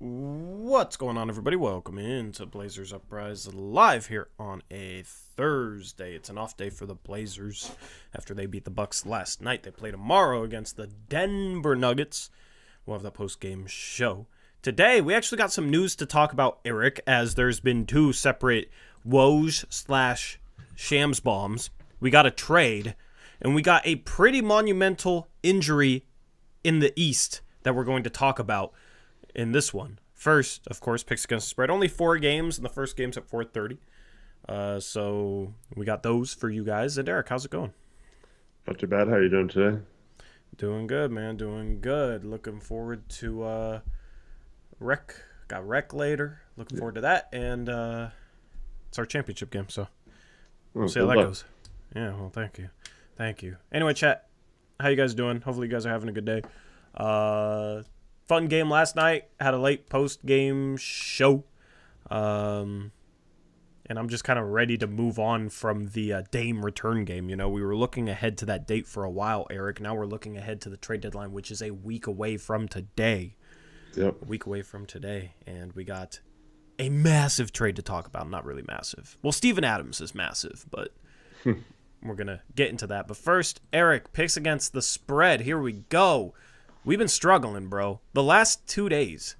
What's going on, everybody? Welcome into Blazers Uprise live here on a Thursday. It's an off day for the Blazers after they beat the Bucks last night. They play tomorrow against the Denver Nuggets. We'll have that post-game show. Today, we actually got some news to talk about, Eric, as there's been two separate woes/shams bombs. We got a trade, and we got a pretty monumental injury in the East that we're going to talk about in this one. First, of course, picks against the spread. Only 4 games, and the first game's at 4:30. So we got those for you guys. And Eric, how's it going? Not too bad. How are you doing today? Doing good, man. Doing good. Looking forward to rec. Got rec later. Looking forward to that. And it's our championship game, so we'll see how that goes. Yeah, well, thank you. Thank you. Anyway, chat, how you guys doing? Hopefully you guys are having a good day. Fun game last night. Had a late post-game show. And I'm just kind of ready to move on from the Dame return game. You know, we were looking ahead to that date for a while, Eric. Now we're looking ahead to the trade deadline, which is a week away from today. Yep. A week away from today. And we got a massive trade to talk about. Not really massive. Well, Steven Adams is massive, but we're going to get into that. But first, Eric, picks against the spread. Here we go. We've been struggling, bro. The last 2 days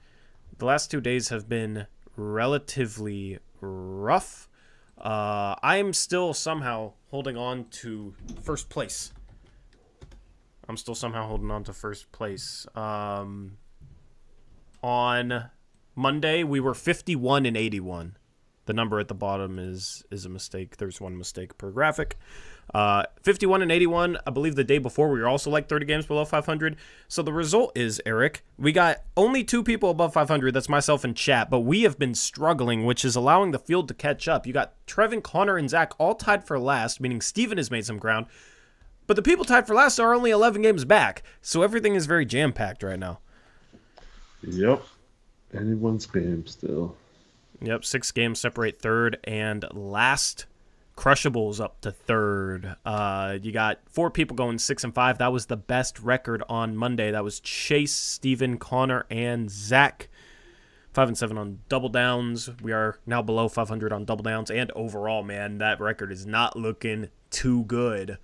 have been relatively rough. I'm still somehow holding on to first place. On Monday, we were 51 and 81. The number at the bottom is a mistake. There's one mistake per graphic. 51 and 81. I believe the day before we were also like 30 games below 500. So the result is, Eric, we got only 2 people above 500. That's myself and chat. But we have been struggling, which is allowing the field to catch up. You got Trevin, Connor, and Zach all tied for last, meaning Steven has made some ground. But the people tied for last are only 11 games back. So everything is very jam-packed right now. Yep. Anyone's game still. Yep, 6 games separate third and last. Crushables up to third. You got 4 people going 6 and 5. That was the best record on Monday. That was Chase, Steven, Connor, and Zach. 5 and 7 on double downs. We are now below 500 on double downs. And overall, man, that record is not looking too good.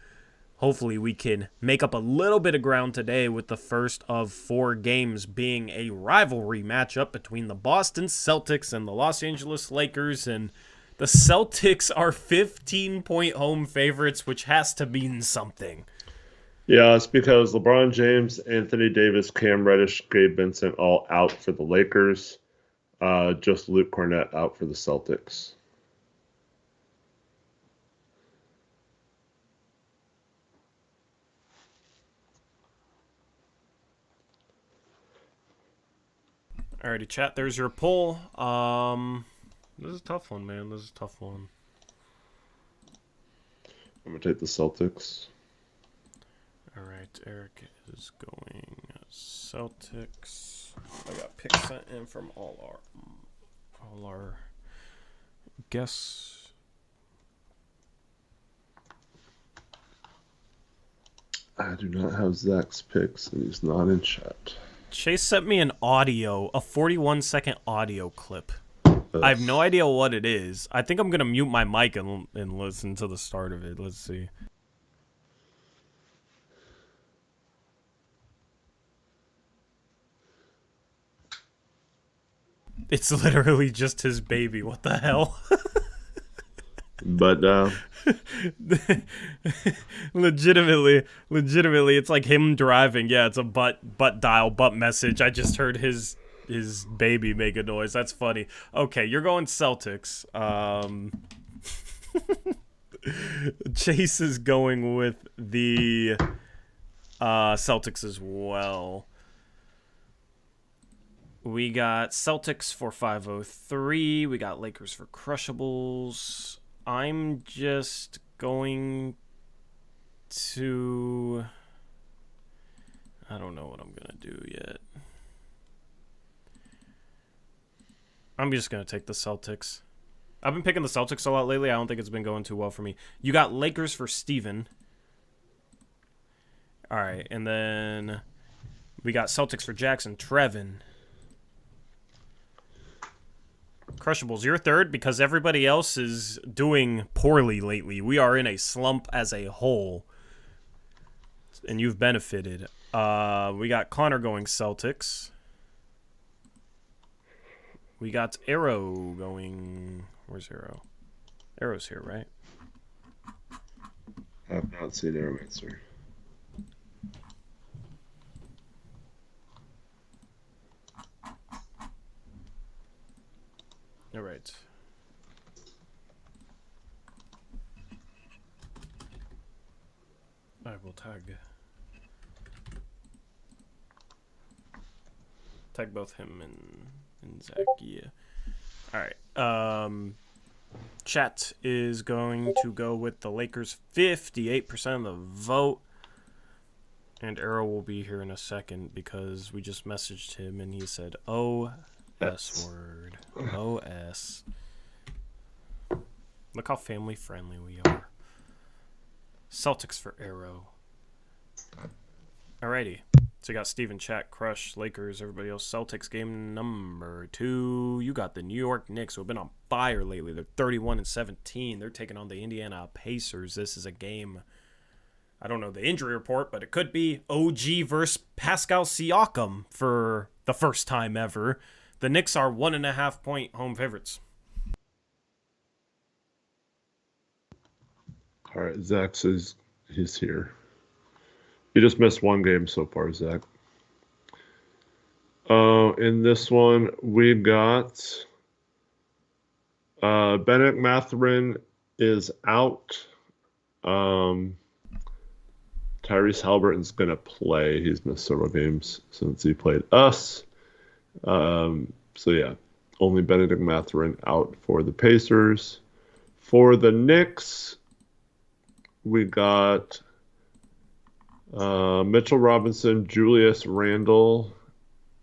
Hopefully we can make up a little bit of ground today with the first of 4 games being a rivalry matchup between the Boston Celtics and the Los Angeles Lakers. And the Celtics are 15-point home favorites, which has to mean something. Yeah, it's because LeBron James, Anthony Davis, Cam Reddish, Gabe Vincent all out for the Lakers. Just Luke Cornett out for the Celtics. Alrighty, chat, there's your poll. This is a tough one, man. This is a tough one. I'm going to take the Celtics. Alright, Eric is going Celtics. I got picks sent in from all our guests. I do not have Zach's picks, and he's not in chat. Chase sent me an audio, a 41-second audio clip. I have no idea what it is. I think I'm going to mute my mic and listen to the start of it. Let's see. It's literally just his baby. What the hell? But legitimately, it's like him driving. Yeah, it's a butt message. I just heard his baby make a noise. That's funny. Okay, you're going Celtics. Chase is going with the Celtics as well. We got Celtics for 503. We got Lakers for Crushables. I'm just going to... I don't know what I'm going to do yet. I'm just going to take the Celtics. I've been picking the Celtics a lot lately. I don't think it's been going too well for me. You got Lakers for Steven. All right, and then we got Celtics for Jackson. Trevin. Crushables, you're third because everybody else is doing poorly lately. We are in a slump as a whole, and you've benefited. We got Connor going Celtics. We got Arrow going... Where's Arrow? Arrow's here, right? I have not seen Arrow answer. All right. I will tag both him and Zach. Yeah. All right. Chat is going to go with the Lakers. 58% of the vote. And Arrow will be here in a second because we just messaged him and he said, O-S word. O-S. Look how family friendly we are. Celtics for Arrow. Alrighty. So you got Steven, Chat, Crush, Lakers, everybody else. Celtics game number 2. You got the New York Knicks, who have been on fire lately. They're 31-17. They're taking on the Indiana Pacers. This is a game, I don't know the injury report, but it could be OG versus Pascal Siakam for the first time ever. The Knicks are 1.5-point home favorites. All right, Zach says he's here. You just missed one game so far, Zach. In this one, we got Bennett Mathurin is out. Tyrese Halliburton's going to play. He's missed several games since he played us. So, yeah, only Benedict Mathurin out for the Pacers. For the Knicks, we got Mitchell Robinson, Julius Randle,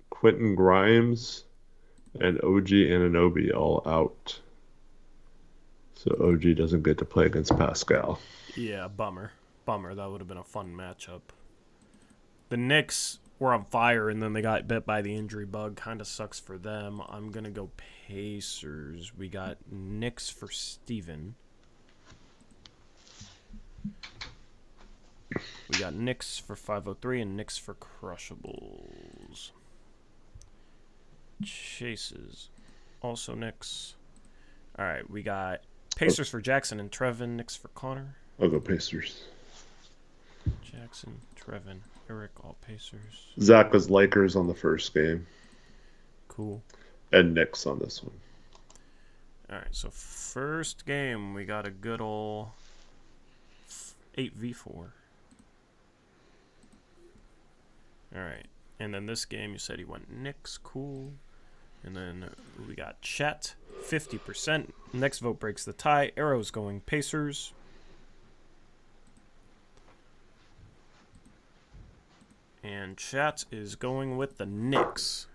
Quentin Grimes, and OG Anunoby all out. So OG doesn't get to play against Pascal. Yeah, bummer. That would have been a fun matchup. The Knicks were on fire, and then they got bit by the injury bug. Kind of sucks for them. I'm going to go Pacers. We got Knicks for Steven. We got Knicks for 503 and Knicks for Crushables. Chases. Also Knicks. All right, we got Pacers for Jackson and Trevin. Knicks for Connor. I'll go Pacers. Jackson, Trevin, Eric, all Pacers. Zach was Lakers on the first game. Cool. And Knicks on this one. All right, so first game, we got a good old 8v4. All right, and then this game, you said he went Knicks, cool. And then we got Chet, 50%. Next vote breaks the tie. Arrow's going Pacers. And Chat is going with the Knicks.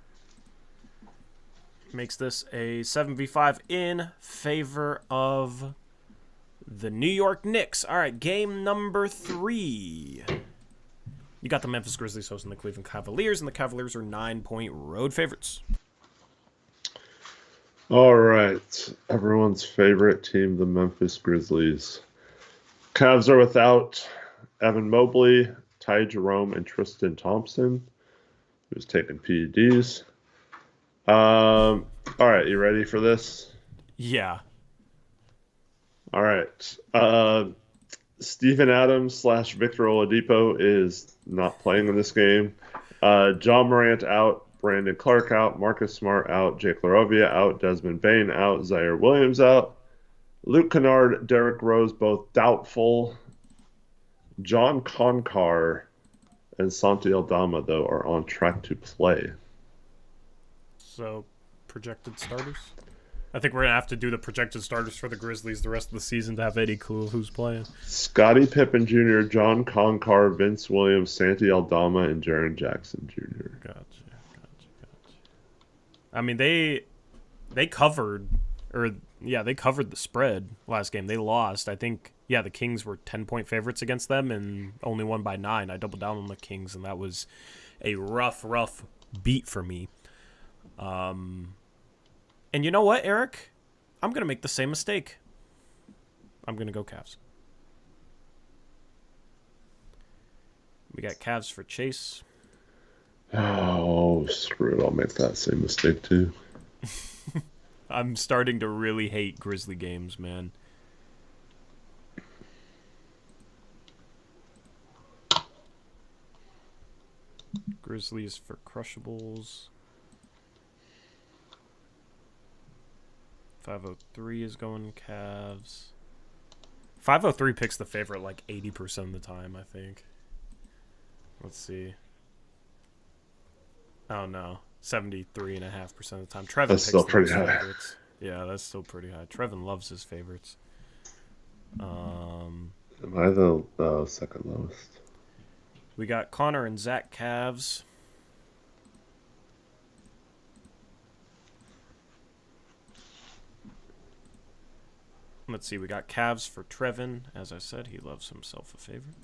Makes this a 7v5 in favor of the New York Knicks. All right, game number 3. You got the Memphis Grizzlies hosting the Cleveland Cavaliers, and the Cavaliers are 9-point road favorites. All right. Everyone's favorite team, the Memphis Grizzlies. Cavs are without Evan Mobley, Ty Jerome, and Tristan Thompson, who's taking PEDs. All right. You ready for this? Yeah. All right. Steven Adams / Victor Oladipo is not playing in this game. John Morant out. Brandon Clark out, Marcus Smart out, Jake LaRovia out, Desmond Bane out, Zaire Williams out, Luke Kennard, Derrick Rose both doubtful. John Concar and Santi Aldama, though, are on track to play. So, projected starters? I think we're going to have to do the projected starters for the Grizzlies the rest of the season to have any clue who's playing. Scottie Pippen Jr., John Concar, Vince Williams, Santi Aldama, and Jaren Jackson Jr. Gotcha. I mean, they covered the spread last game. They lost. I think, the Kings were 10-point favorites against them and only won by 9. I doubled down on the Kings, and that was a rough beat for me. And you know what, Eric? I'm going to make the same mistake. I'm going to go Cavs. We got Cavs for Chase. Oh, screw it. I'll make that same mistake too. I'm starting to really hate Grizzly games, man. Grizzlies for Crushables. 503 is going Cavs. 503 picks the favorite like 80% of the time, I think. Let's see. Oh, no. 73.5% of the time. Trevin That's picks still the pretty most high. favorites. Yeah, that's still pretty high. Trevin loves his favorites. Am I the second lowest? We got Connor and Zach Cavs. Let's see. We got Cavs for Trevin. As I said, he loves himself a favorite.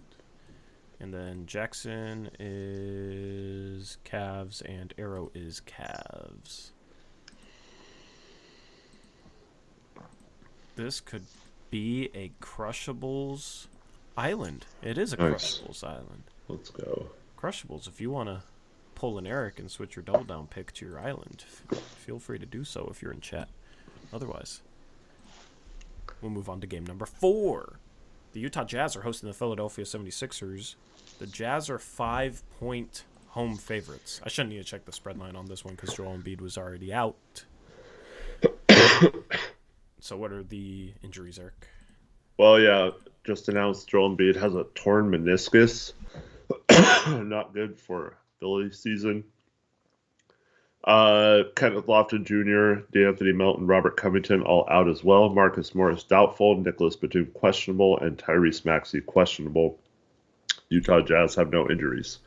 And then Jackson is Cavs and Arrow is Cavs. This could be a Crushables island. It is a Nice. Crushables island. Let's go. Crushables, if you want to pull an Eric and switch your double down pick to your island, feel free to do so if you're in chat. Otherwise, we'll move on to game number 4. The Utah Jazz are hosting the Philadelphia 76ers. The Jazz are 5-point home favorites. I shouldn't need to check the spread line on this one because Joel Embiid was already out. So what are the injuries, Eric? Well, yeah, just announced Joel Embiid has a torn meniscus. Not good for Philly season. Kenneth Lofton Jr., DeAnthony Melton, Robert Covington all out as well. Marcus Morris doubtful. Nicolas Batum questionable. And Tyrese Maxey questionable. Utah Jazz have no injuries.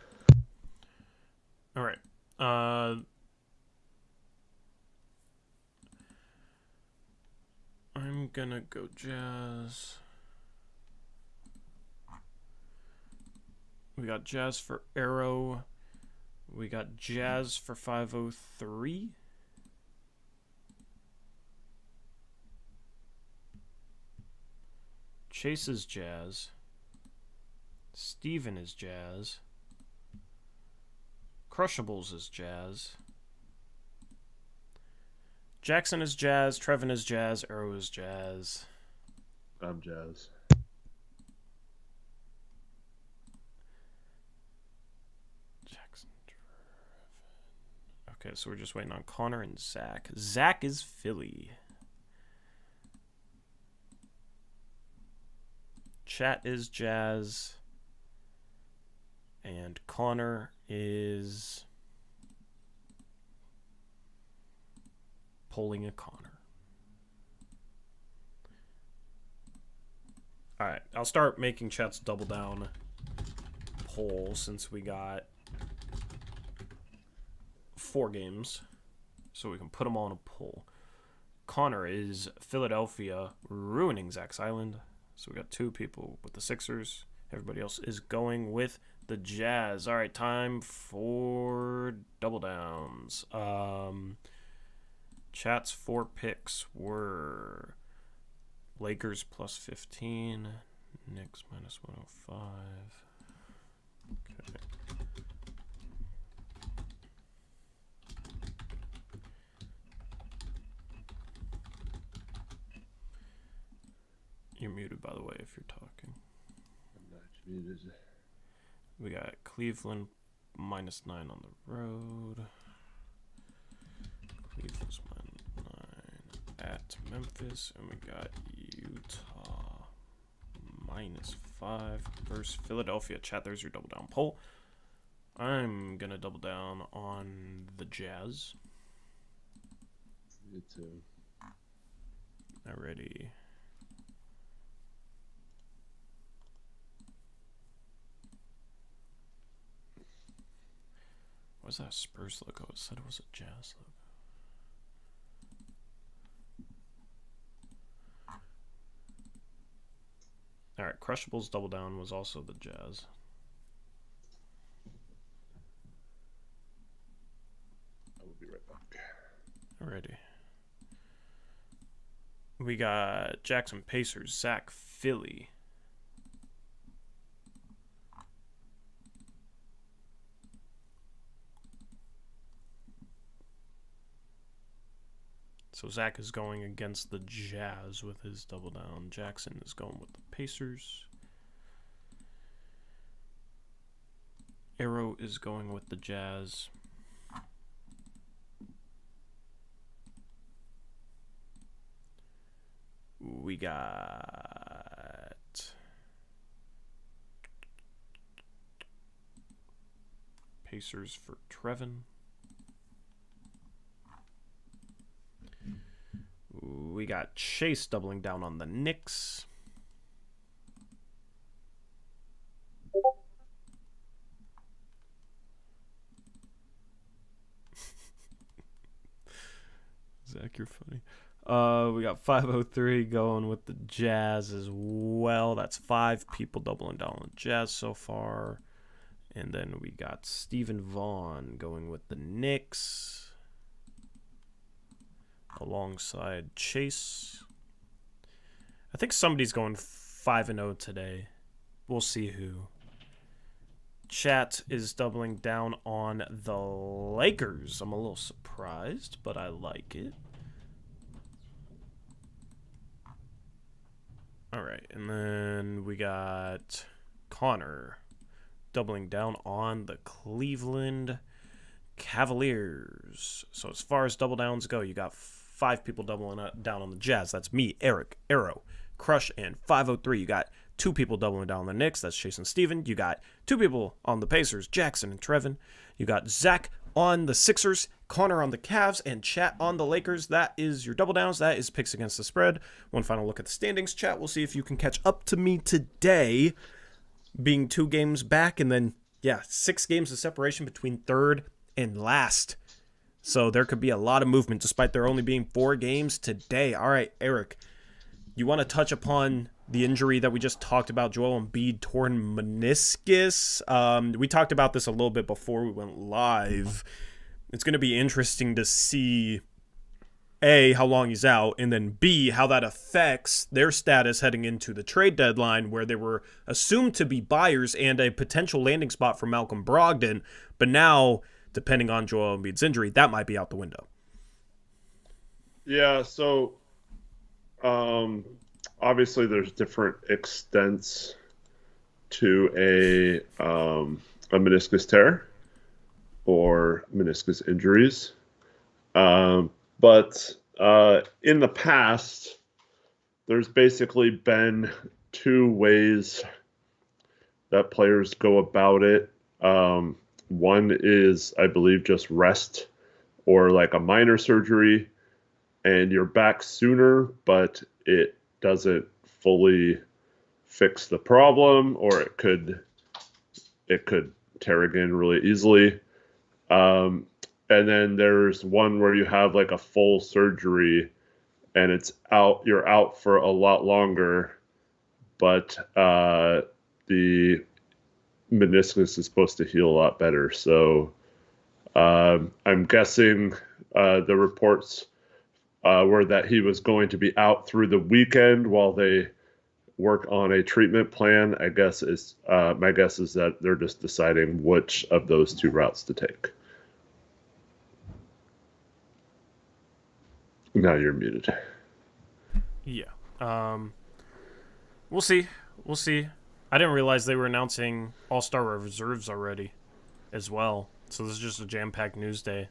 All right. I'm going to go Jazz. We got Jazz for Arrow. We got Jazz for 503. Chase is Jazz. Steven is Jazz. Crushables is Jazz. Jackson is Jazz. Trevin is Jazz. Arrow is Jazz. I'm Jazz. Jackson, Trevin. Okay, so we're just waiting on Connor and Zach. Zach is Philly. Chat is Jazz. And Connor is pulling a Connor. All right, I'll start making chat's double down poll since we got 4 games, so we can put them all in a poll. Connor is Philadelphia ruining Zach's Island. So we got 2 people with the Sixers. Everybody else is going with the Jazz. All right, time for double downs. Chat's 4 picks were Lakers plus 15, Knicks minus 105. Okay. You're muted, by the way, if you're talking. I'm not muted. We got Cleveland minus 9 on the road. Cleveland's minus 9 at Memphis. And we got Utah minus 5 versus Philadelphia. Chat, there's your double down poll. I'm going to double down on the Jazz. Me too. Alrighty. Was that a Spurs logo? It said it was a Jazz logo. Alright, Crushables double down was also the Jazz. I will be right back. Alrighty. We got Jackson Pacers, Zach Philly. So Zach is going against the Jazz with his double down. Jackson is going with the Pacers. Arrow is going with the Jazz. We got Pacers for Trevin. We got Chase doubling down on the Knicks. Zach, you're funny. We got 503 going with the Jazz as well. That's 5 people doubling down on the Jazz so far. And then we got Stephen Vaughn going with the Knicks alongside Chase. I think somebody's going 5-0 today. We'll see who. Chat is doubling down on the Lakers. I'm a little surprised, but I like it. All right, and then we got Connor doubling down on the Cleveland Cavaliers. So as far as double downs go, you got 5 people doubling down on the Jazz. That's me, Eric, Arrow, Crush, and 503. You got 2 people doubling down on the Knicks. That's Chase and Steven. You got 2 people on the Pacers, Jackson and Trevin. You got Zach on the Sixers, Connor on the Cavs, and Chat on the Lakers. That is your double downs. That is picks against the spread. One final look at the standings. Chat, we'll see if you can catch up to me today, being 2 games back, and then, 6 games of separation between third and last. So there could be a lot of movement despite there only being 4 games today. All right, Eric, you want to touch upon the injury that we just talked about, Joel Embiid, torn meniscus? We talked about this a little bit before we went live. It's going to be interesting to see, A, how long he's out, and then B, how that affects their status heading into the trade deadline, where they were assumed to be buyers and a potential landing spot for Malcolm Brogdon. But now, depending on Joel Embiid's injury, that might be out the window. Yeah, so obviously there's different extents to a meniscus tear or meniscus injuries. But in the past, there's basically been 2 ways that players go about it. One is, I believe, just rest or like a minor surgery, and you're back sooner, but it doesn't fully fix the problem, or it could tear again really easily. And then there's one where you have like a full surgery and you're out for a lot longer, but the meniscus is supposed to heal a lot better. So I'm guessing the reports were that he was going to be out through the weekend while they work on a treatment plan. My guess is that they're just deciding which of those 2 routes to take. Now you're muted. Yeah. We'll see. I didn't realize they were announcing All-Star reserves already as well. So this is just a jam-packed news day.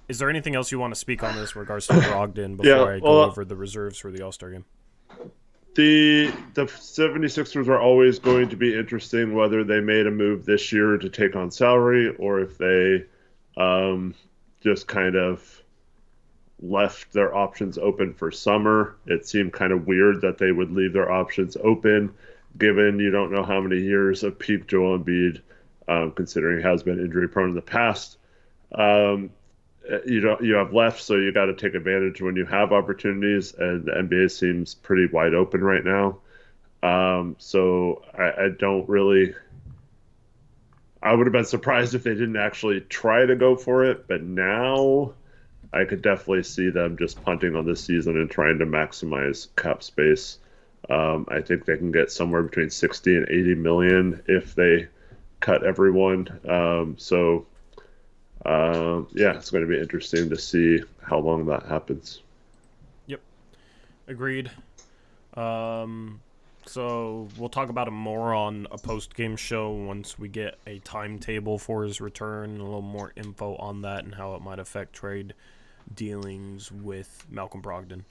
Is there anything else you want to speak on this in regards to Brogdon before I go over the reserves for the All-Star game? The 76ers are always going to be interesting, whether they made a move this year to take on salary or if they just kind of left their options open for summer. It seemed kind of weird that they would leave their options open, given you don't know how many years of peak Joel Embiid, considering he has been injury prone in the past. You have left, so you got to take advantage when you have opportunities, and the NBA seems pretty wide open right now. So I don't really I would have been surprised if they didn't actually try to go for it, but now I could definitely see them just punting on this season and trying to maximize cap space. I think they can get somewhere between 60 and 80 million if they cut everyone. Yeah, it's going to be interesting to see how long that happens. Yep, agreed. So we'll talk about him more on a post-game show once we get a timetable for his return, and a little more info on that and how it might affect trade dealings with Malcolm Brogdon.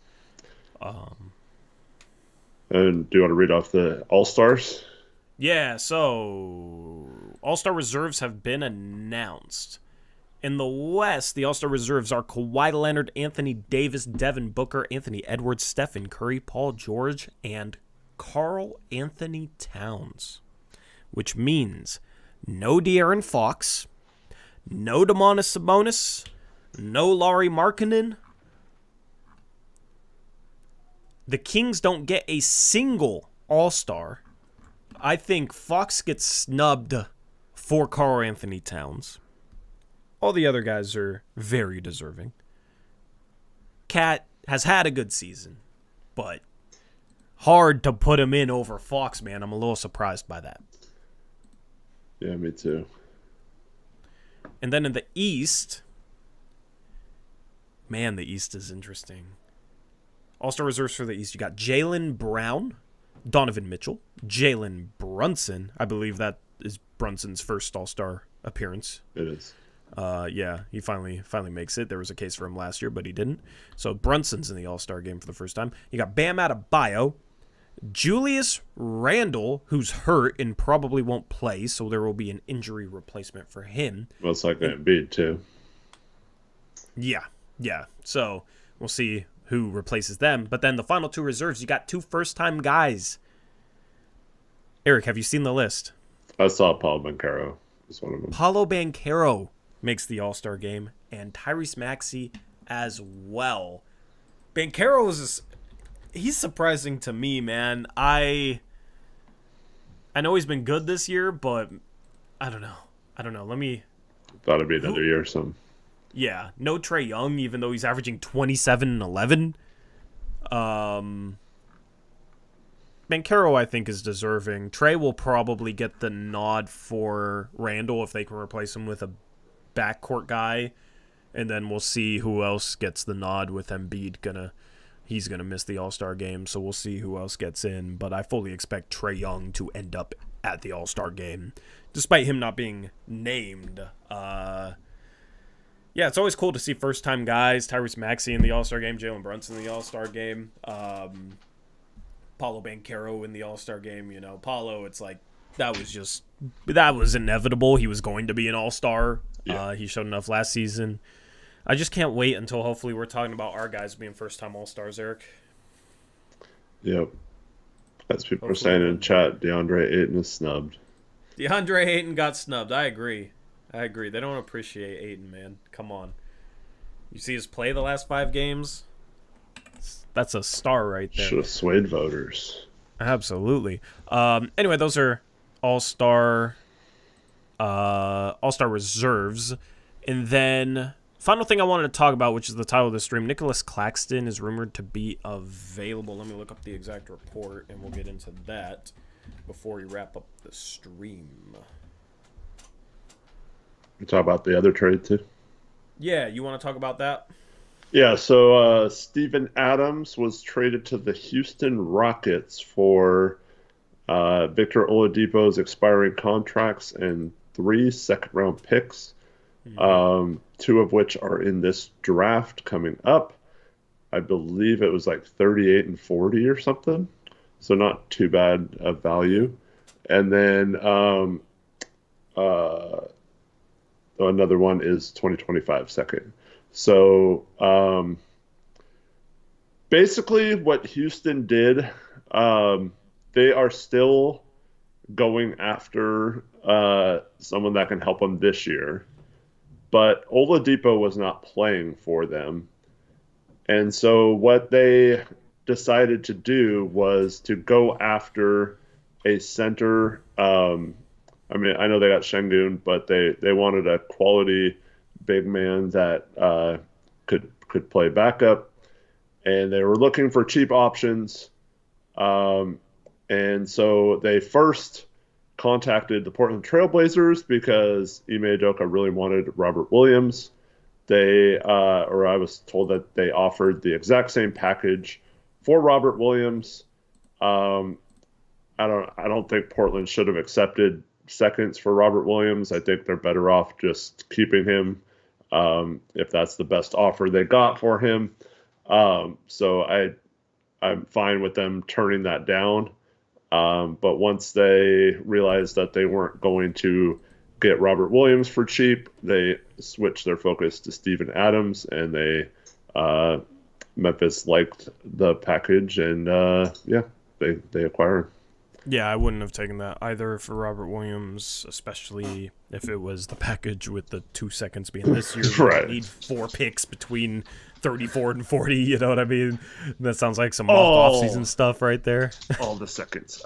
And do you want to read off the All-Stars? Yeah, so All-Star reserves have been announced. In the West, the All-Star reserves are Kawhi Leonard, Anthony Davis, Devin Booker, Anthony Edwards, Stephen Curry, Paul George, and Karl Anthony Towns. Which means no De'Aaron Fox, no Domantas Sabonis, no Lauri Markkanen. The Kings don't get a single All-Star. I think Fox gets snubbed for Karl Anthony Towns. All the other guys are very deserving. Cat has had a good season, but hard to put him in over Fox, man. I'm a little surprised by that. Yeah, me too. And then in the East, man, the East is interesting. All-Star reserves for the East. You got Jaylen Brown, Donovan Mitchell, Jalen Brunson. I believe that is Brunson's first All-Star appearance. It is. Yeah, he finally makes it. There was a case for him last year, but he didn't. So Brunson's in the All-Star game for the first time. You got Bam Adebayo, Julius Randle, who's hurt and probably won't play, so there will be an injury replacement for him. Most likely Embiid too. Yeah. So we'll see who replaces them. But then the final two reserves, you got two first-time guys. Eric, have you seen the list? I saw Paul Banchero as one of them. Paolo Banchero makes the All-Star game, and Tyrese Maxey as well. Banchero he's surprising to me, man. I know he's been good this year, but I don't know. Thought it'd be another year or something. Yeah, no Trae Young, even though he's averaging 27 and 11. Banchero, I think, is deserving. Trae will probably get the nod for Randall if they can replace him with a backcourt guy. And then we'll see who else gets the nod with Embiid. He's going to miss the All-Star game, so we'll see who else gets in. But I fully expect Trae Young to end up at the All-Star game, despite him not being named. Yeah, it's always cool to see first-time guys. Tyrese Maxey in the All-Star game, Jalen Brunson in the All-Star game, Paolo Banchero in the All-Star game. You know, Paolo, it's like that was inevitable. He was going to be an All-Star. Yeah. He showed enough last season. I just can't wait until hopefully we're talking about our guys being first-time All-Stars, Eric. Yep. As people are saying in chat, DeAndre Ayton is snubbed. DeAndre Ayton got snubbed. I agree. They don't appreciate Ayton, man. Come on. You see his play the last 5 games? That's a star right there. Should have swayed voters. Absolutely. Anyway, those are All-Star reserves. And then final thing I wanted to talk about, which is the title of the stream, Nicolas Claxton is rumored to be available. Let me look up the exact report, and we'll get into that before we wrap up the stream. We talk about the other trade too? Yeah, you want to talk about that? Yeah, so Steven Adams was traded to the Houston Rockets for Victor Oladipo's expiring contracts and 3 second-round picks, 2 of which are in this draft coming up. I believe it was like 38 and 40 or something, so not too bad of value. And then another one is 2025 second. So basically what Houston did, they are still going after someone that can help them this year. But Oladipo was not playing for them. And so what they decided to do was to go after a center I mean, I know they got Şengün, but they wanted a quality big man that could play backup, and they were looking for cheap options. Um, and so they first contacted the Portland Trailblazers because Ime Udoka really wanted Robert Williams. Or I was told that they offered the exact same package for Robert Williams. Um, I don't think Portland should have accepted seconds for Robert Williams. I think they're better off just keeping him if that's the best offer they got for him. So I'm fine with them turning that down. But once they realized that they weren't going to get Robert Williams for cheap, they switched their focus to Steven Adams, and Memphis liked the package, and they acquired him. Yeah, I wouldn't have taken that either for Robert Williams, especially if it was the package with the 2 seconds being this year. Right. You need 4 picks between 34 and 40, you know what I mean? That sounds like some off-season stuff right there. All the seconds.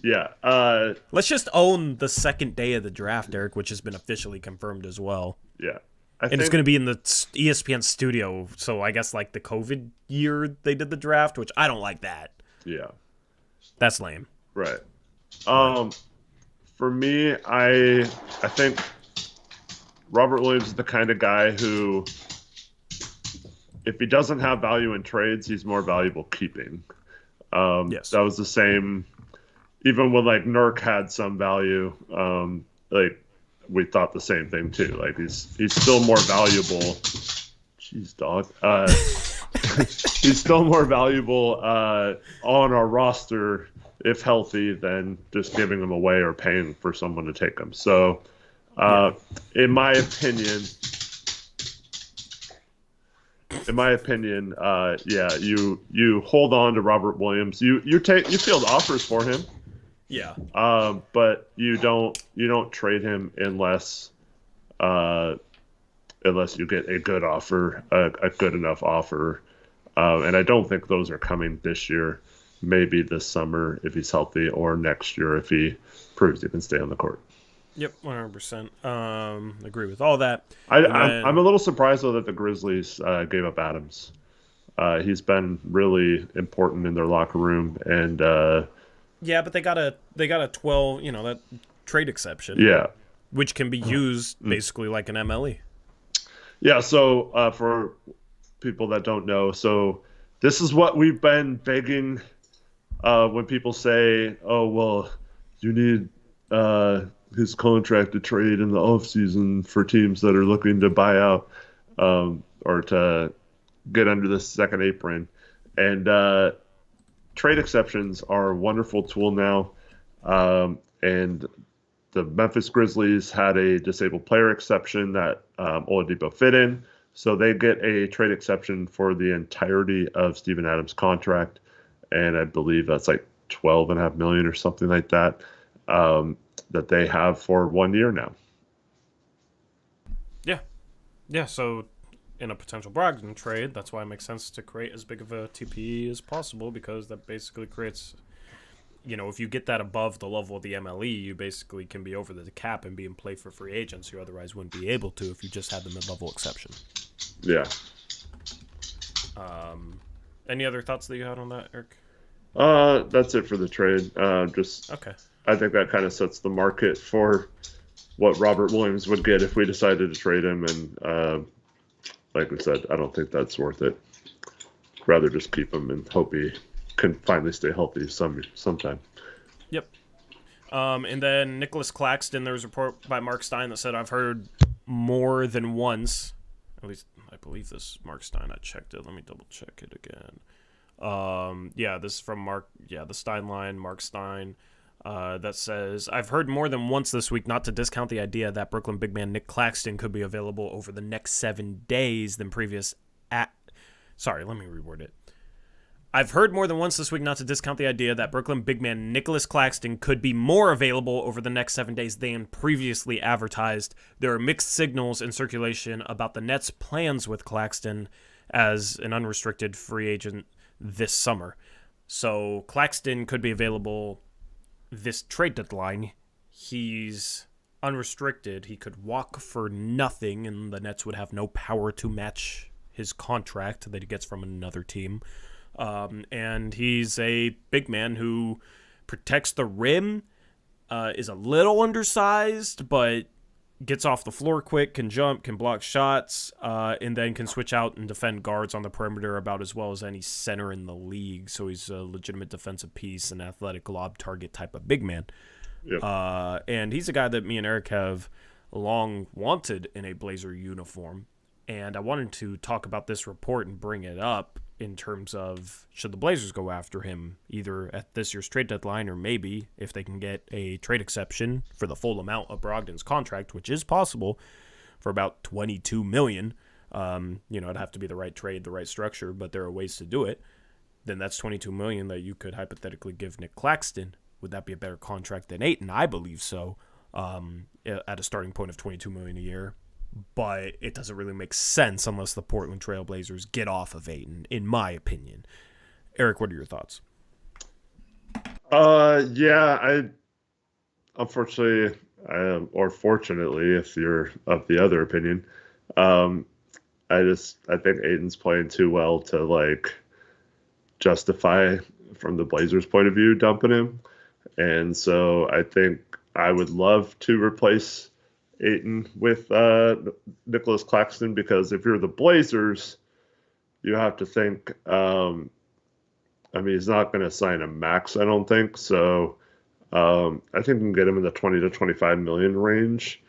Let's just own the second day of the draft, Eric, which has been officially confirmed as well. Yeah. It's going to be in the ESPN studio, so I guess like the COVID year they did the draft, which I don't like that. Yeah. That's lame. Right. For me, I think Robert Williams is the kind of guy who, if he doesn't have value in trades, he's more valuable keeping. Yes. That was the same, even when like Nurk had some value. Like we thought the same thing too. Like he's still more valuable. Jeez, dog. He's still more valuable on our roster if healthy than just giving them away or paying for someone to take them. So, in my opinion, you hold on to Robert Williams. You field offers for him. Yeah. But you don't trade him unless you get a good offer, a good enough offer. And I don't think those are coming this year. Maybe this summer if he's healthy, or next year if he proves he can stay on the court. Yep, 100%. Agree with all that. I'm a little surprised though that the Grizzlies gave up Adams. He's been really important in their locker room, and yeah, but they got a 12, that trade exception. Yeah, which can be used basically like an MLE. Yeah. So for people that don't know, so this is what we've been begging. When people say, "Oh, well, you need his contract to trade in the offseason for teams that are looking to buy out or to get under the second apron," and trade exceptions are a wonderful tool now. And the Memphis Grizzlies had a disabled player exception that Oladipo fit in, so they get a trade exception for the entirety of Steven Adams' contract. And I believe that's like $12.5 million or something like that, that they have for 1 year now. Yeah. So in a potential Brogdon trade, that's why it makes sense to create as big of a TPE as possible, because that basically creates, if you get that above the level of the MLE, you basically can be over the cap and be in play for free agents you otherwise wouldn't be able to if you just had the mid-level exception. Yeah. Any other thoughts that you had on that, Eric? That's it for the trade. Okay. I think that kind of sets the market for what Robert Williams would get if we decided to trade him. And like we said, I don't think that's worth it. Rather just keep him and hope he can finally stay healthy sometime. Yep. And then Nicolas Claxton, there was a report by Mark Stein that said, I've heard more than once, at least I believe this is Mark Stein. I checked it. Let me double check it again. This is from the Stein line, Mark Stein, that says, I've heard more than once this week not to discount the idea that Brooklyn big man Nick Claxton could be available over the next 7 days than previous Sorry, let me reword it. I've heard more than once this week not to discount the idea that Brooklyn big man Nicolas Claxton could be more available over the next 7 days than previously advertised. There are mixed signals in circulation about the Nets' plans with Claxton as an unrestricted free agent this summer. So Claxton could be available this trade deadline. he's unrestricted. He could walk for nothing, and the Nets would have no power to match his contract that he gets from another team. And he's a big man who protects the rim, is a little undersized, but gets off the floor quick, can jump, can block shots, and then can switch out and defend guards on the perimeter about as well as any center in the league. So he's a legitimate defensive piece, an athletic lob target type of big man. Yep. And he's a guy that me and Eric have long wanted in a Blazer uniform. And I wanted to talk about this report and bring it up in terms of should the Blazers go after him either at this year's trade deadline or maybe if they can get a trade exception for the full amount of Brogdon's contract, which is possible, for about $22 million. It'd have to be the right trade, the right structure, but there are ways to do it. Then that's $22 million that you could hypothetically give Nick Claxton. Would that be a better contract than Ayton? I believe so, at a starting point of $22 million a year. But it doesn't really make sense unless the Portland Trail Blazers get off of Ayton, in my opinion. Eric, what are your thoughts? I unfortunately, or fortunately, if you're of the other opinion, I think Ayton's playing too well to justify from the Blazers' point of view dumping him, and so I think I would love to replace Ayton with Nicolas Claxton, because if you're the Blazers, you have to think, he's not going to sign a max, I don't think. So I think we can get him in the 20 to 25 million range,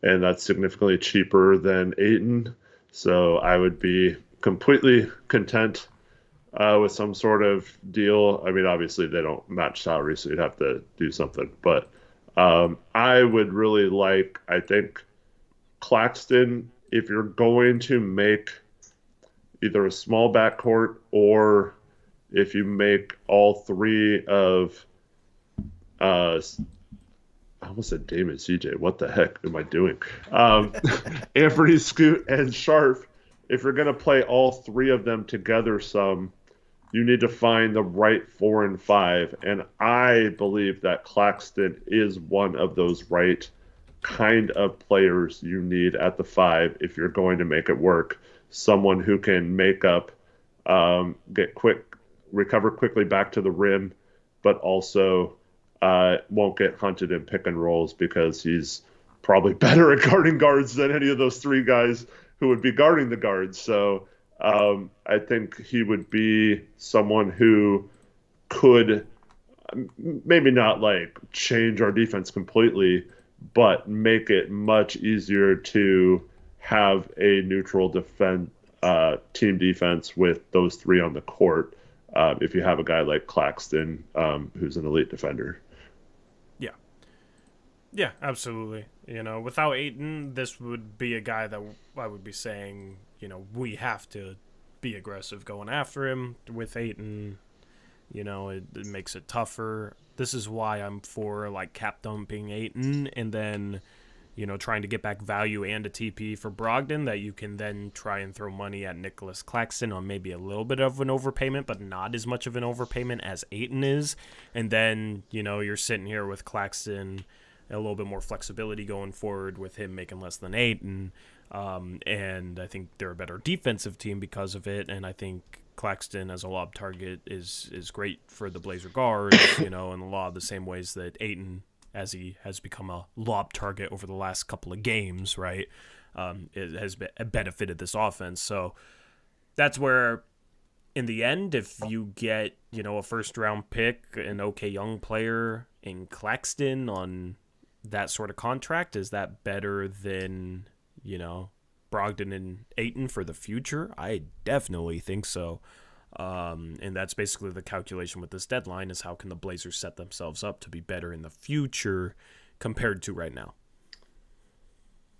and that's significantly cheaper than Ayton. So I would be completely content with some sort of deal. I mean, obviously they don't match salary, so you'd have to do something, but I would really I think Claxton, if you're going to make either a small backcourt or if you make all three of, I almost said Damon CJ. What the heck am I doing? Anthony, Scoot, and Sharp, if you're going to play all three of them together you need to find the right 4 and 5. And I believe that Claxton is one of those right kind of players you need at the 5 if you're going to make it work. Someone who can make up, recover quickly back to the rim, but also won't get hunted in pick and rolls because he's probably better at guarding guards than any of those three guys who would be guarding the guards. So I think he would be someone who could maybe not change our defense completely, but make it much easier to have a neutral team defense with those three on the court. If you have a guy like Claxton, who's an elite defender. Yeah, absolutely. Without Ayton, this would be a guy that I would be saying, we have to be aggressive going after him. With Ayton, it makes it tougher. This is why I'm for cap dumping Ayton and then, trying to get back value and a TP for Brogdon that you can then try and throw money at Nicolas Claxton on maybe a little bit of an overpayment, but not as much of an overpayment as Ayton is. And then, you're sitting here with Claxton, a little bit more flexibility going forward with him making less than 8, and I think they're a better defensive team because of it, and I think Claxton as a lob target is great for the Blazer guards, in a lot of the same ways that Ayton, as he has become a lob target over the last couple of games, right, it has benefited this offense. So that's where, in the end, if you get, a first-round pick, an okay young player in Claxton on that sort of contract, is that better than, Brogdon and Ayton for the future? I definitely think so. And that's basically the calculation with this deadline, is how can the Blazers set themselves up to be better in the future compared to right now.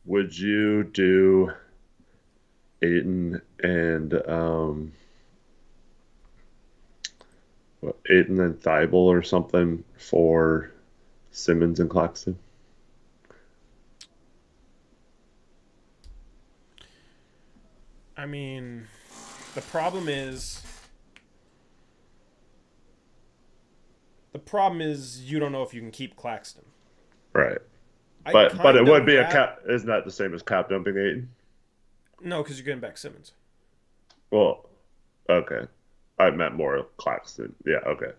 Would you do Ayton and Ayton and Thibault or something for Simmons and Claxton? I mean, the problem is you don't know if you can keep Claxton. Right. I But it kind would of be a cap. Isn't that the same as cap dumping Ayton? no, because you're getting back Simmons. Well, okay. I meant more Claxton. Yeah, okay.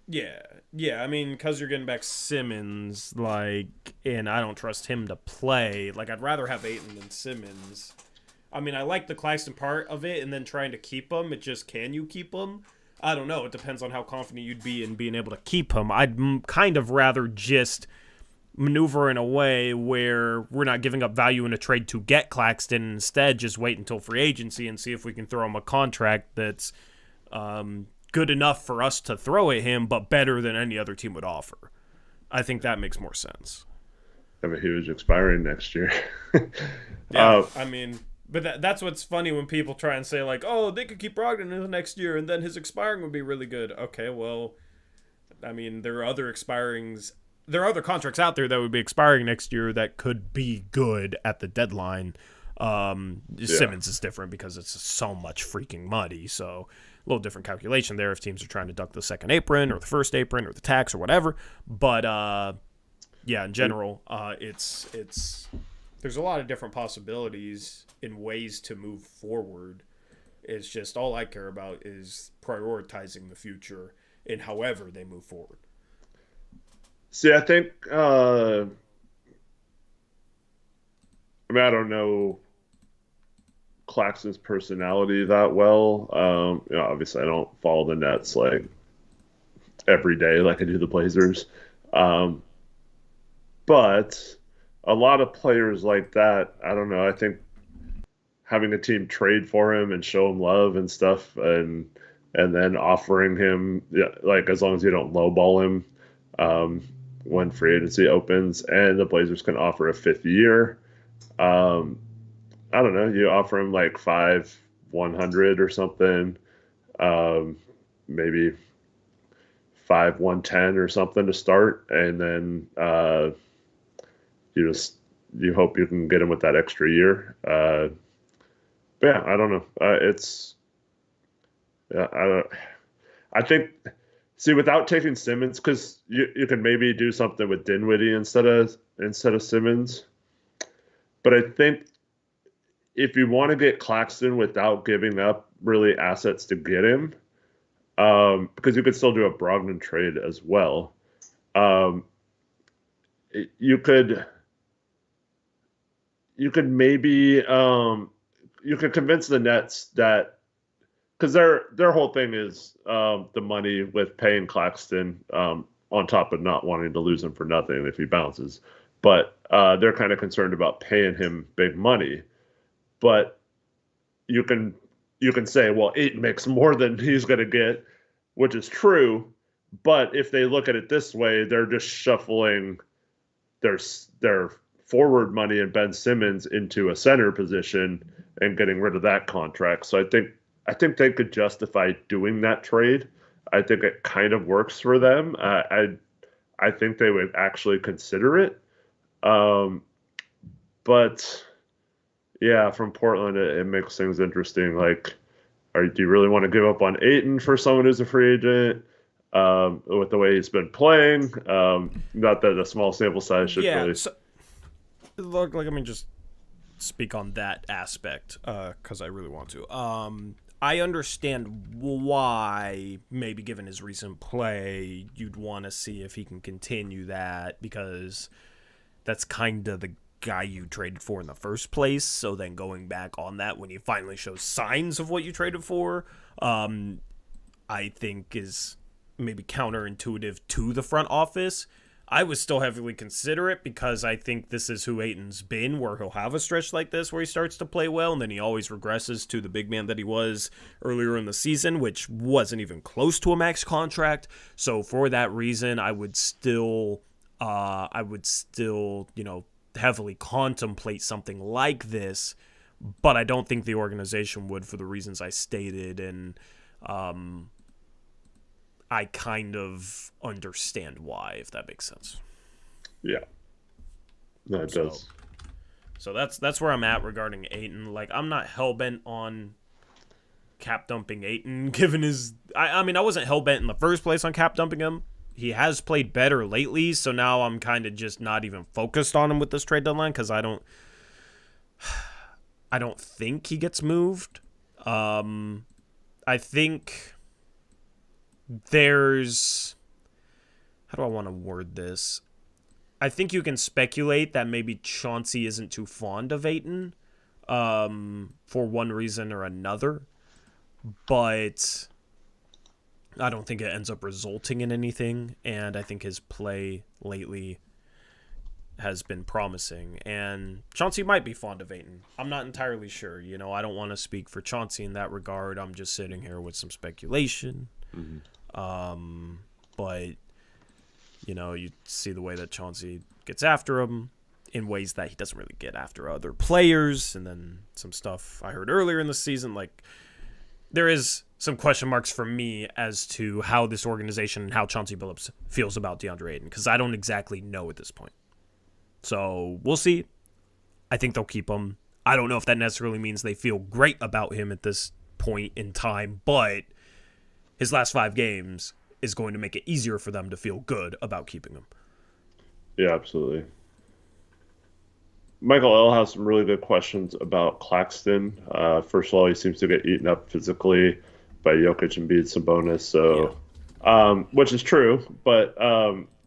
Yeah, yeah. I mean, because you're getting back Simmons, like, and I don't trust him to play. Like, I'd rather have Ayton than Simmons. I mean, I like the Claxton part of it, and then trying to keep him. It just, can you keep him? I don't know. It depends on how confident you'd be in being able to keep him. I'd kind of rather just maneuver in a way where we're not giving up value in a trade to get Claxton. Instead, just wait until free agency and see if we can throw him a contract that's good enough for us to throw at him, but better than any other team would offer. I think that makes more sense. I mean, he was expiring next year. Yeah, I mean, but that's what's funny when people try and say, like, oh, they could keep Brogdon in the next year and then his expiring would be really good. Okay, well, I mean, there are other contracts out there that would be expiring next year that could be good at the deadline. Simmons is different because it's so much freaking money. So a little different calculation there if teams are trying to duck the second apron or the first apron or the tax or whatever. But yeah, in general, it's there's a lot of different possibilities in ways to move forward. It's just all I care about is prioritizing the future in however they move forward. See, I think, I mean, I don't know Claxton's personality that well. Obviously, I don't follow the Nets like every day like I do the Blazers. But a lot of players like that, I don't know. I think having a team trade for him and show him love and stuff, and then offering him, like, as long as you don't lowball him, when free agency opens, and the Blazers can offer a fifth year. I don't know. You offer him like 5,100 or something, maybe 5,110 or something to start, and then you hope you can get him with that extra year. But yeah, I don't know. I think. See, without taking Simmons, because you can maybe do something with Dinwiddie instead of Simmons. But I think if you want to get Claxton without giving up really assets to get him, because you could still do a Brogdon trade as well, you could maybe you could convince the Nets that, because their whole thing is the money with paying Claxton, on top of not wanting to lose him for nothing if he bounces. But they're kind of concerned about paying him big money. But you can say, well, Ayton makes more than he's going to get, which is true. But if they look at it this way, they're just shuffling their forward money and Ben Simmons into a center position and getting rid of that contract. So I think they could justify doing that trade. I think it kind of works for them. I think they would actually consider it. But yeah, from Portland, it makes things interesting. Like, do you really want to give up on Ayton for someone who's a free agent? With the way he's been playing, not that a small sample size should really. So, look, like, let me just speak on that aspect because I really want to. I understand why, maybe given his recent play, you'd want to see if he can continue that, because that's kind of the guy you traded for in the first place. So then going back on that when he finally shows signs of what you traded for, I think is maybe counterintuitive to the front office. I would still heavily consider it because I think this is who Ayton's been, where he'll have a stretch like this where he starts to play well and then he always regresses to the big man that he was earlier in the season, which wasn't even close to a max contract. So for that reason, I would still, heavily contemplate something like this, but I don't think the organization would, for the reasons I stated, and I kind of understand why, if that makes sense. Yeah. No, it does. So that's where I'm at regarding Ayton. Like, I'm not hell-bent on cap dumping Ayton, given his... I mean, I wasn't hell-bent in the first place on cap dumping him. he has played better lately, so now I'm kind of just not even focused on him with this trade deadline because I don't think he gets moved. I think there's, how do I want to word this? I think you can speculate that maybe Chauncey isn't too fond of Ayton for one reason or another, but I don't think it ends up resulting in anything, and I think his play lately has been promising, and Chauncey might be fond of Ayton. I'm not entirely sure. I don't want to speak for Chauncey in that regard. I'm just sitting here with some speculation. But, you see the way that Chauncey gets after him in ways that he doesn't really get after other players, and then some stuff I heard earlier in the season, like, there is some question marks for me as to how this organization and how Chauncey Billups feels about DeAndre Ayton, because I don't exactly know at this point. So we'll see. I think they'll keep him. I don't know if that necessarily means they feel great about him at this point in time, but his last 5 games is going to make it easier for them to feel good about keeping him. Yeah, absolutely. Michael L. has some really good questions about Claxton. First of all, he seems to get eaten up physically by Jokic and Embiid Sabonis, which is true, but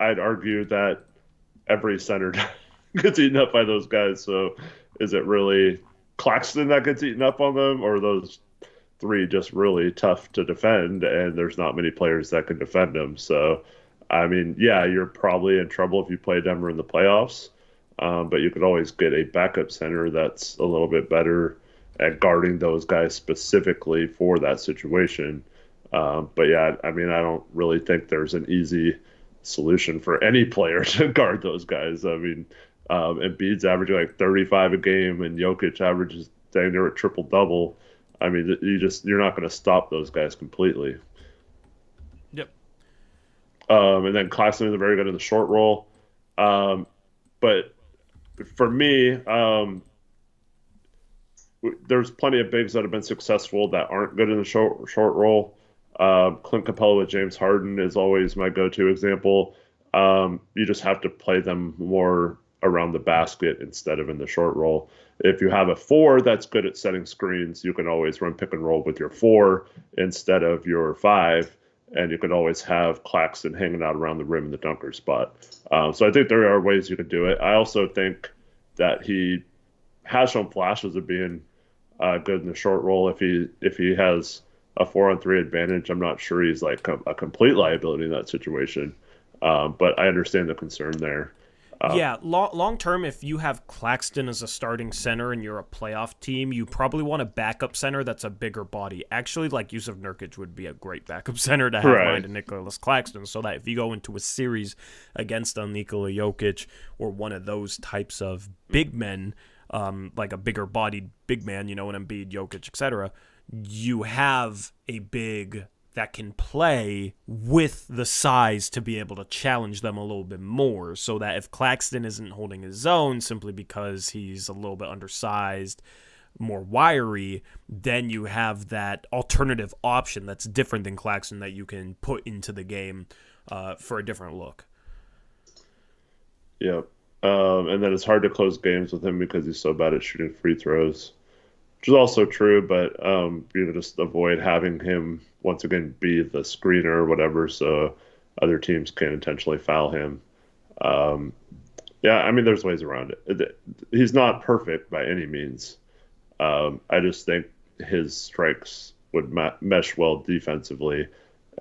I'd argue that every center gets eaten up by those guys. So is it really Claxton that gets eaten up on them, or are those 3 just really tough to defend, and there's not many players that can defend them? So, I mean, yeah, you're probably in trouble if you play Denver in the playoffs, but you could always get a backup center that's a little bit better at guarding those guys specifically for that situation. But yeah, I mean, I don't really think there's an easy solution for any player to guard those guys. I mean, Embiid's averaging like 35 a game, and Jokic averages dang near a triple double. I mean, you're not going to stop those guys completely. Yep. And then Claxton is very good in the short roll. But for me, there's plenty of bigs that have been successful that aren't good in the short roll. Clint Capella with James Harden is always my go-to example. You just have to play them more around the basket instead of in the short roll. If you have a 4 that's good at setting screens, you can always run pick and roll with your 4 instead of your 5, and you can always have Claxton hanging out around the rim in the dunker spot. So I think there are ways you can do it. I also think that he has shown flashes of being good in the short roll. If he has a 4-on-3 advantage, I'm not sure he's like a complete liability in that situation. But I understand the concern there. Yeah, long term, if you have Claxton as a starting center and you're a playoff team, you probably want a backup center that's a bigger body. Actually, like Yusuf Nurkic would be a great backup center to have behind Nicolas Claxton, so that if you go into a series against a Nikola Jokic or one of those types of big men, like a bigger bodied big man, an Embiid, Jokic, etc., you have a big that can play with the size to be able to challenge them a little bit more, so that if Claxton isn't holding his own simply because he's a little bit undersized, more wiry, then you have that alternative option that's different than Claxton that you can put into the game for a different look. Yeah. And then it's hard to close games with him because he's so bad at shooting free throws, which is also true, but you can just avoid having him once again be the screener or whatever, so other teams can intentionally foul him. Yeah, I mean, there's ways around it. He's not perfect by any means. I just think his strikes would mesh well defensively,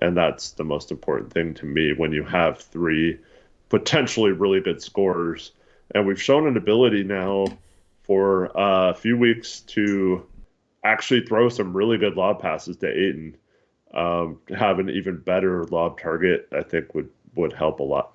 and that's the most important thing to me when you have 3 potentially really good scorers. And we've shown an ability now for a few weeks to actually throw some really good lob passes to Ayton. Have an even better lob target, I think, would help a lot.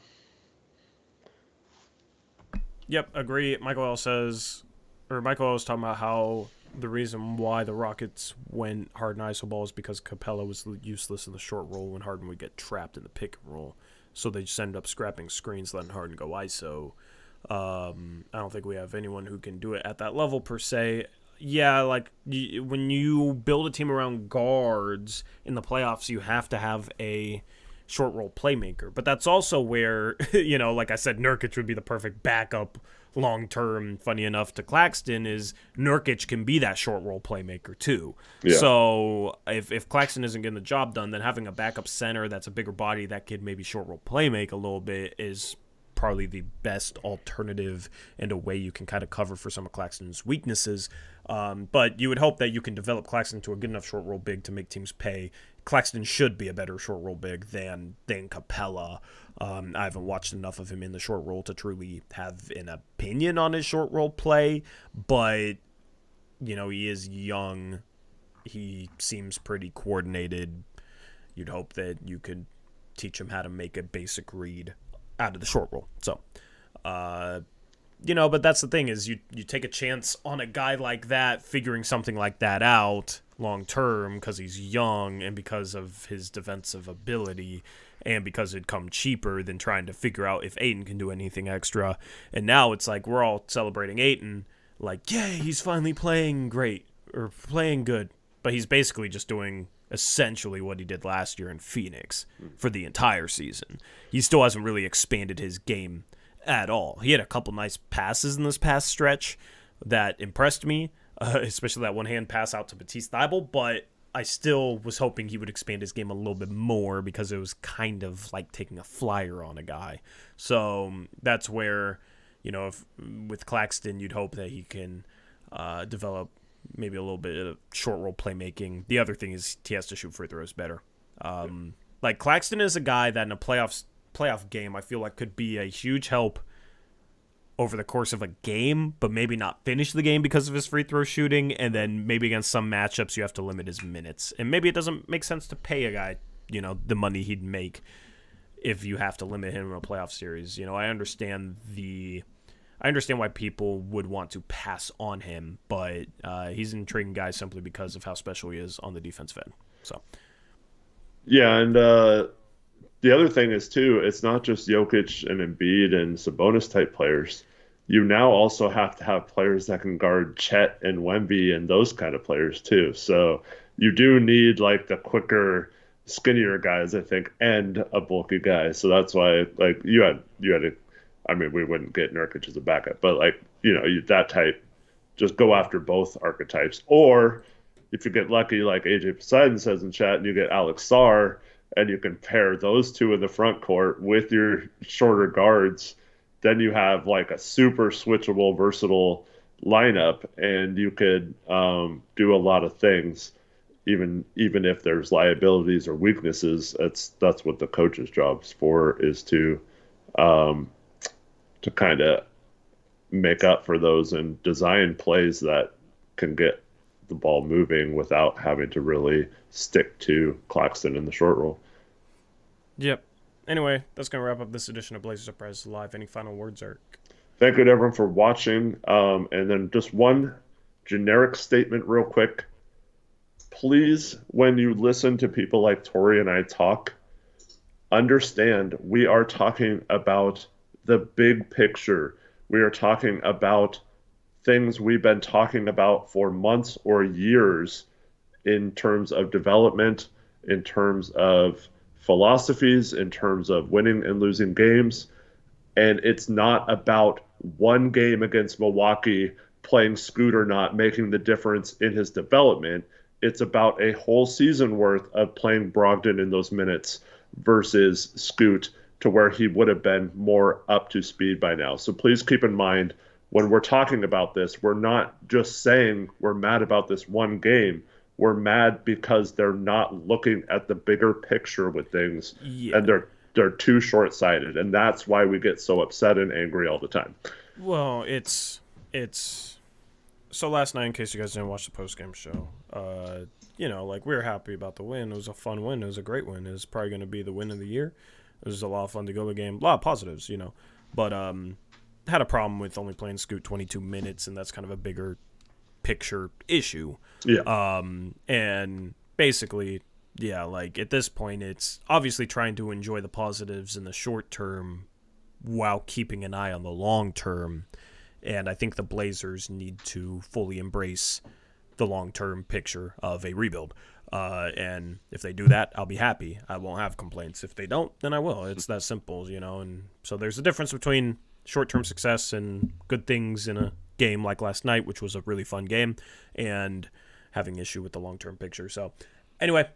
Yep, agree. Michael L. was talking about how the reason why the Rockets went hard in ISO ball is because Capella was useless in the short roll when Harden would get trapped in the pick and roll. So they just ended up scrapping screens, letting Harden go ISO. I don't think we have anyone who can do it at that level per se. Yeah, like when you build a team around guards in the playoffs, you have to have a short roll playmaker. But that's also where, like I said, Nurkic would be the perfect backup long term. Funny enough to Claxton is Nurkic can be that short roll playmaker too. Yeah. So if Claxton isn't getting the job done, then having a backup center that's a bigger body that could maybe short roll playmake a little bit is probably the best alternative and a way you can kind of cover for some of Claxton's weaknesses. But you would hope that you can develop Claxton to a good enough short roll big to make teams pay. Claxton should be a better short roll big than Capella. I haven't watched enough of him in the short roll to truly have an opinion on his short roll play, but he is young. He seems pretty coordinated. You'd hope that you could teach him how to make a basic read out of the short roll. So, but that's the thing is you take a chance on a guy like that, figuring something like that out long term because he's young and because of his defensive ability and because it'd come cheaper than trying to figure out if Ayton can do anything extra. And now it's like we're all celebrating Ayton like, yay, he's finally playing great or playing good. But he's basically just doing essentially what he did last year in Phoenix for the entire season. He still hasn't really expanded his game at all. He had a couple nice passes in this past stretch that impressed me, especially that one-hand pass out to Matisse Thybulle, but I still was hoping he would expand his game a little bit more because it was kind of like taking a flyer on a guy. So that's where, if with Claxton, you'd hope that he can develop maybe a little bit of short roll playmaking. The other thing is he has to shoot free throws better. Like Claxton is a guy that in a playoff game I feel like could be a huge help over the course of a game, but maybe not finish the game because of his free throw shooting, and then maybe against some matchups you have to limit his minutes. And maybe it doesn't make sense to pay a guy, the money he'd make if you have to limit him in a playoff series. I understand why people would want to pass on him, but he's an intriguing guy simply because of how special he is on the defensive end. So, yeah, and the other thing is too, it's not just Jokic and Embiid and Sabonis type players. You now also have to have players that can guard Chet and Wemby and those kind of players too. So you do need like the quicker, skinnier guys, I think, and a bulky guy. So that's why like you had a. I mean, we wouldn't get Nurkic as a backup, but like, that type, just go after both archetypes. Or if you get lucky, like AJ Poseidon says in chat, and you get Alex Sarr, and you can pair those two in the front court with your shorter guards, then you have like a super switchable, versatile lineup, and you could do a lot of things, even if there's liabilities or weaknesses. That's what the coach's job's for, is to kind of make up for those and design plays that can get the ball moving without having to really stick to Claxton in the short roll. Yep. Anyway, that's going to wrap up this edition of Blazers Uprise Live. Any final words, Eric? Thank you to everyone for watching. And then just one generic statement real quick. Please, when you listen to people like Tori and I talk, understand we are talking about the big picture. We are talking about things we've been talking about for months or years in terms of development, in terms of philosophies, in terms of winning and losing games. And it's not about one game against Milwaukee, playing Scoot or not, making the difference in his development. It's about a whole season worth of playing Brogdon in those minutes versus Scoot, to where he would have been more up to speed by now. So please keep in mind, when we're talking about this, we're not just saying we're mad about this one game. We're mad because they're not looking at the bigger picture with things, and they're too short-sighted, and that's why we get so upset and angry all the time. Well, it's so last night, in case you guys didn't watch the post-game show, we were happy about the win. It was a fun win. It was a great win. It was probably going to be the win of the year. It was a lot of fun to go to the game. A lot of positives, but had a problem with only playing Scoot 22 minutes, and that's kind of a bigger picture issue. Yeah. And basically, at this point, it's obviously trying to enjoy the positives in the short term while keeping an eye on the long term. And I think the Blazers need to fully embrace the long-term picture of a rebuild. And if they do that, I'll be happy. I won't have complaints. If they don't, then I will. It's that simple, you know. And so there's a difference between short-term success and good things in a game like last night, which was a really fun game, and having issue with the long-term picture. So anyway,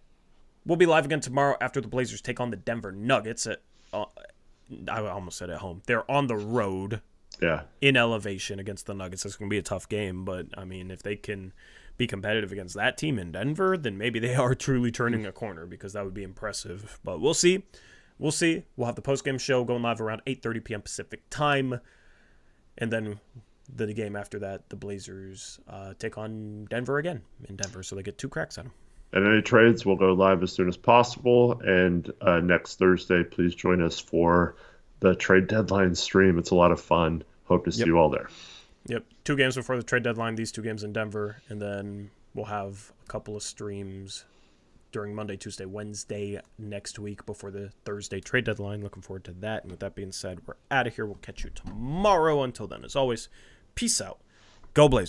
we'll be live again tomorrow after the Blazers take on the Denver Nuggets at I almost said at home. They're on the road. Yeah. In elevation against the Nuggets. It's going to be a tough game, but I mean, if they can be competitive against that team in Denver, then maybe they are truly turning a corner, because that would be impressive. But we'll see. We'll see. We'll have the post-game show going live around 8:30 p.m. Pacific time. And then the game after that, the Blazers take on Denver again in Denver, so they get 2 cracks at them. And any trades will go live as soon as possible. And next Thursday, please join us for the trade deadline stream. It's a lot of fun. Hope to see you all there. Yep. 2 games before the trade deadline, these 2 games in Denver. And then we'll have a couple of streams during Monday, Tuesday, Wednesday next week before the Thursday trade deadline. Looking forward to that. And with that being said, we're out of here. We'll catch you tomorrow. Until then, as always, peace out. Go Blazers.